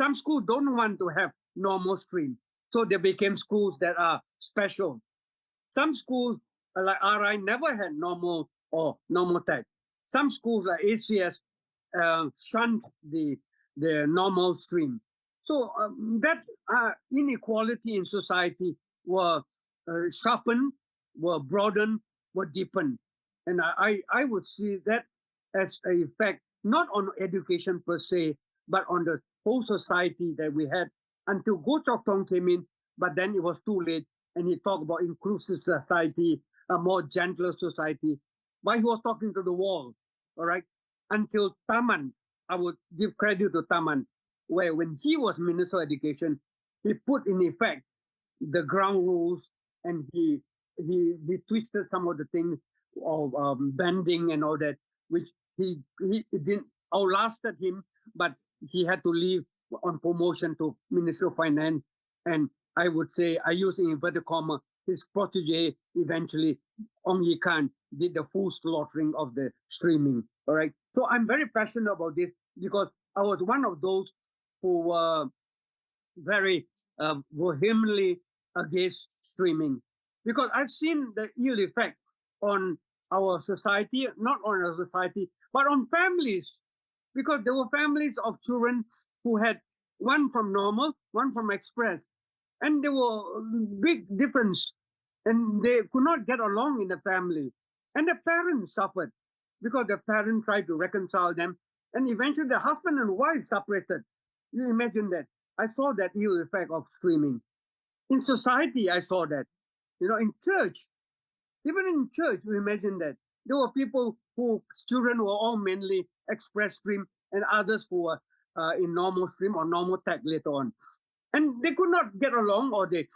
Some schools don't want to have normal stream, so they became schools that are special. Some schools like RI never had normal or normal tech. Some schools like ACS shunned the normal stream. So that inequality in society were sharpened, were broadened, were deepened. And I would see that as a effect, not on education per se, but on the whole society that we had until Goh Chok Tong came in, but then it was too late, and he talked about inclusive society, a more gentler society. But he was talking to the wall, all right? Until Taman, I would give credit to Taman, where when he was Minister of Education, he put in effect the ground rules, and he twisted some of the things of bending and all that, which he it didn't outlasted him, but he had to leave on promotion to Minister of Finance. And I would say, I use inverted comma, his protege eventually, Ong Ye Khan, did the full slaughtering of the streaming. All right. So I'm very passionate about this because I was one of those who were very vehemently against streaming, because I've seen the ill effect on our society, not on our society, but on families, because there were families of children who had one from normal, one from express, and there were big difference, and they could not get along in the family, and the parents suffered because the parent tried to reconcile them, and eventually the husband and wife separated. You imagine that. I saw that ill effect of streaming. In society, I saw that. In church, even in church, you imagine that. There were people whose children were all mainly express stream, and others who were in normal stream or normal tech later on. And they could not get along, or they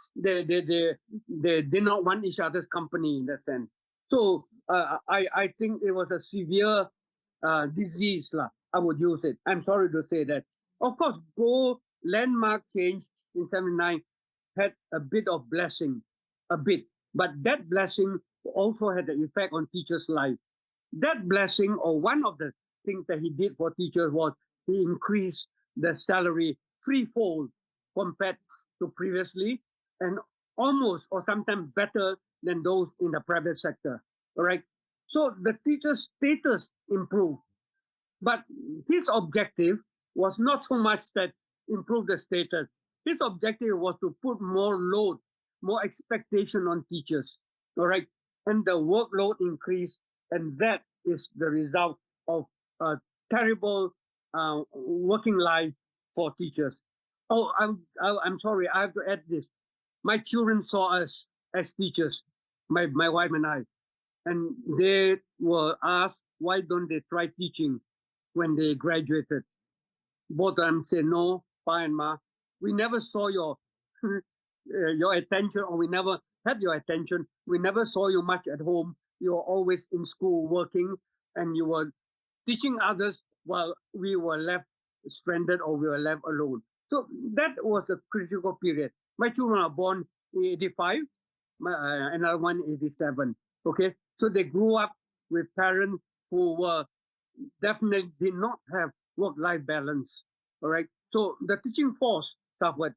did not want each other's company in that sense. So I think it was a severe disease. I would use it. I'm sorry to say that. Of course, Go landmark change in 79 had a bit of blessing, a bit. But that blessing also had an effect on teachers' life. That blessing, or one of the things that he did for teachers, was he increased the salary threefold compared to previously, and almost or sometimes better than those in the private sector. All right. So the teacher's status improved. But his objective was not so much that improve the status. His objective was to put more load, more expectation on teachers. All right. And the workload increased. And that is the result of a terrible working life for teachers. Oh, I'm sorry. I have to add this. My children saw us as teachers, my wife and I. And they were asked, why don't they try teaching when they graduated? Both of them said, no, Pa and Ma, we never saw your your attention, or we never had your attention. We never saw you much at home. You were always in school working, and you were teaching others while we were left stranded, or we were left alone. So that was a critical period. My children are born in 85, another one in 87. Okay, so they grew up with parents who were definitely did not have work-life balance. All right, so the teaching force suffered.